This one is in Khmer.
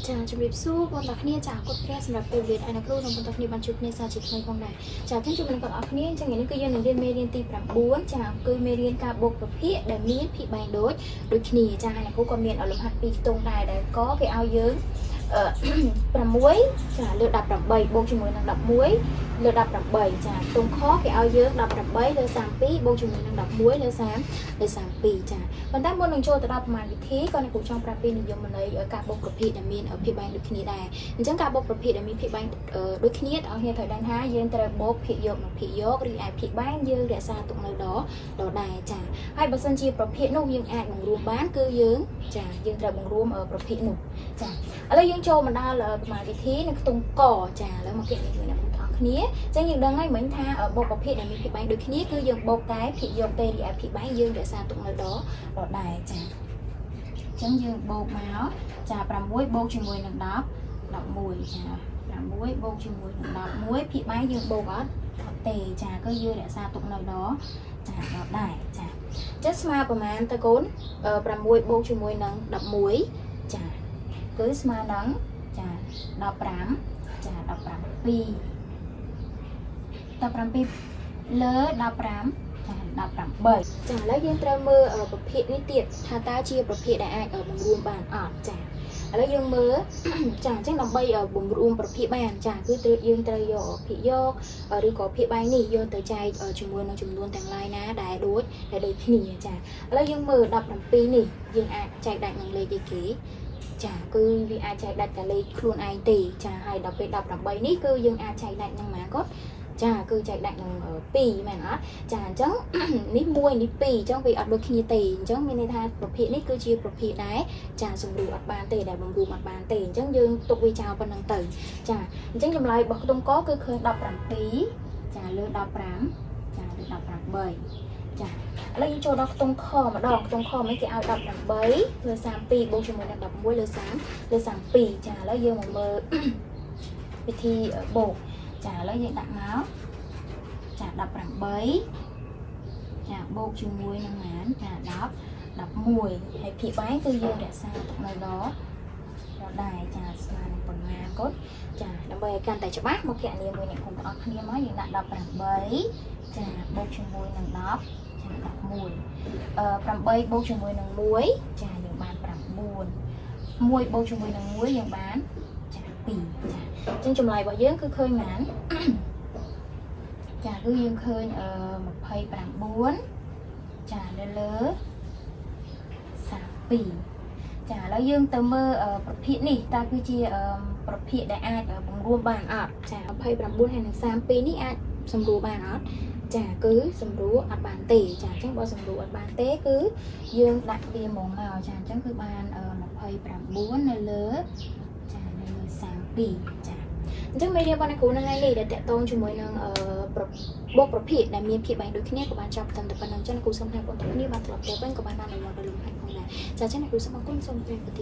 ចាជំរាបសួរបងប្អូនគ្នាចាអរគុណព្រះសម្រាប់ពេលវេលាឯអ្នកគ្រូនិងបងប្អូនគ្នាបានជួបគ្នាសាជាថ្មីផងដែរចាចឹងជួបនឹងបងប្អូនគ្នាអញ្ចឹងនេះគឺយើងនឹងរៀនមេរៀនទី9ចាគឺមេរៀនការបូកប្រភេទដែលមានភាគបែងដូចគ្នាចាហើយអ្នកគ្រូក៏មានលំហាត់ពីរខ្ទង់ដែរដែលក៏គេឲ្យយើង6ចាលើ18បូកជាមួយនឹង11លើ18ចាខ្ទង់ខគេឲ្យយើង18លើ32បូកជាមួយនឹង11លើ32ចាប៉ុន្តែមុននឹងចូលទៅដល់ប្រមាណវិធីក៏អ្នកគ្រូចង់ប្រាប់ពីនិយមន័យការបូកប្រភេទដែលមានភាគបែងដូចគ្នាដែរអញ្ចឹងការបូកប្រភេទដែលមានភាគបែងដូចគ្នាបងប្អូនត្រូវដឹងថាយើងត្រូវបូកភាគយកនិងភាគយកឬឯភាគបែងយើងរក្សាទុកនៅដដែលចាហើយបើសិនជាប្រភេទនោះយើងអាចបង្រួមបានគឺយើងចាយើងត្រូវបង្រួមប្រភេទនោះចាឥឡូវយើងចូលមកដល់ប្រមាណវិធីនៅខ្ទង់កចាឥឡូវមកគិតជាមួយអ្នកទាំងអស់គ្នាអញ្ចឹងយើងដឹងហើយមិញថាបូកប្រភេទដែលមានភាគបែងដូចគ្នាគឺយើងបូកតែភាគយកទេរីឯភាគបែងយើងរក្សាទុកនៅដដែលចាអញ្ចឹងយើងបូកមកចា6បូកជាមួយនឹង10 11ចា6បូកជាមួយនឹង11ភាគបែងយើងបូកអត់ទេចាគឺយើងរក្សាទុកនៅដចាដែរចាចឹងស្មើប្រមាណទៅកូន6បូកជាមួយនឹង11ចាគឺស្មើនឹងចា15ចា17លើ15ចា18ចាឥឡូវយើងត្រូវមើលប្រភេទនេះទៀតថាតើជាប្រភេទដែលអាចបង្រួមបានអត់ចាឥឡូវយើងមើលចាអញ្ចឹងដើម្បីបង្រួមប្រភេទបានចាគឺយើងត្រូវយកភាគយកឬក៏ភាគបែងនេះយកទៅចែកជាមួយនឹងចំនួនទាំងឡាយណាដែលដូចគ្នាចាឥឡូវយើងមើល17នេះយើងអាចចែកដាច់នឹងលេខអីគេចាគឺវាអាចចែកដាច់តែលេខខ្លួនឯងទេចាហើយដល់ពេល18នេះគឺយើងអាចចែកដាច់នឹងម៉ាគាត់ចាគឺចែកដាច់នឹង2មែនអត់ចាអញ្ចឹងនេះ1នេះ2អញ្ចឹងវាអត់ដូចគ្នាទេអញ្ចឹងមានន័យថាប្រភេទនេះគឺជាប្រភេទដែរចាសម្រួលអត់បានទេដែលបំរួមអត់បានទេអញ្ចឹងយើងទុកវាចោលប៉ុណ្្នឹងទៅចាអញ្ចឹងចម្លើយរបស់ខ្ទង់កគឺឃើញ17ចាលើ15ចាលើ18ចាឥឡូវយើងចូលដល់ខ្ទង់ខម្ដងខ្ទង់ខមិនគេឲ្យ18លើ32បូកជាមួយនឹង11លើ32ចាឥឡូវយើងមកមើលវិធីបូកចាឥឡូវយើងដាក់មកចា18ចាបូកជាមួយនឹងម៉ានចា11ហើយភាគបែងគឺយើងរក្សាទុកនៅដែរចាស្មើនឹងប៉ុន្មានគាត់ចាដើម្បីឲ្យកាន់តែច្បាស់មកគណនាមួយអ្នកគុំទាំងអស់គ្នាមកយើងដាក់18ចាបូកជាមួយនឹង10ចា11 8បូកជាមួយនឹង1ចាយើងបាន9 1បូកជាមួយនឹង1យើងបានចា2ចាអញ្ចឹងចម្លើយរបស់យើងគឺឃើញម៉ានចាគឺយើងឃើញ29ចាលើ32ចាឥឡូវយើងទៅមើលប្រភេទនេះតើគឺជាប្រភេទដែលអាចបង្រួមបានអត់ចា29ហើយនឹង32នេះអាចសម្រួលបានអត់ចាគឺសម្រួលអត់បានទេចាអញ្ចឹងបើសម្រួលអត់បានទេគឺយើងដាក់វាមកចាអញ្ចឹងគឺបាន29នៅលើចានៅលើ32ចាអញ្ចឹងមេរៀនរបស់អ្នកគ្រូនៅថ្ងៃនេះដែលតកតងជាមួយនឹងបូកប្រភេទដែលមានភាគបែងដូចគ្នាក៏បានចាប់ត្រឹមតែប៉ុណ្្នឹងចឹងអ្នកគ្រូសូមថាបងប្អូនគ្នាបានត្រឡប់ទៅវិញក៏បានបានរំលឹកដល់លំហាត់ផងដែរចាអញ្ចឹងអ្នកគ្រូសូមអរគុណសូមជម្រាបលា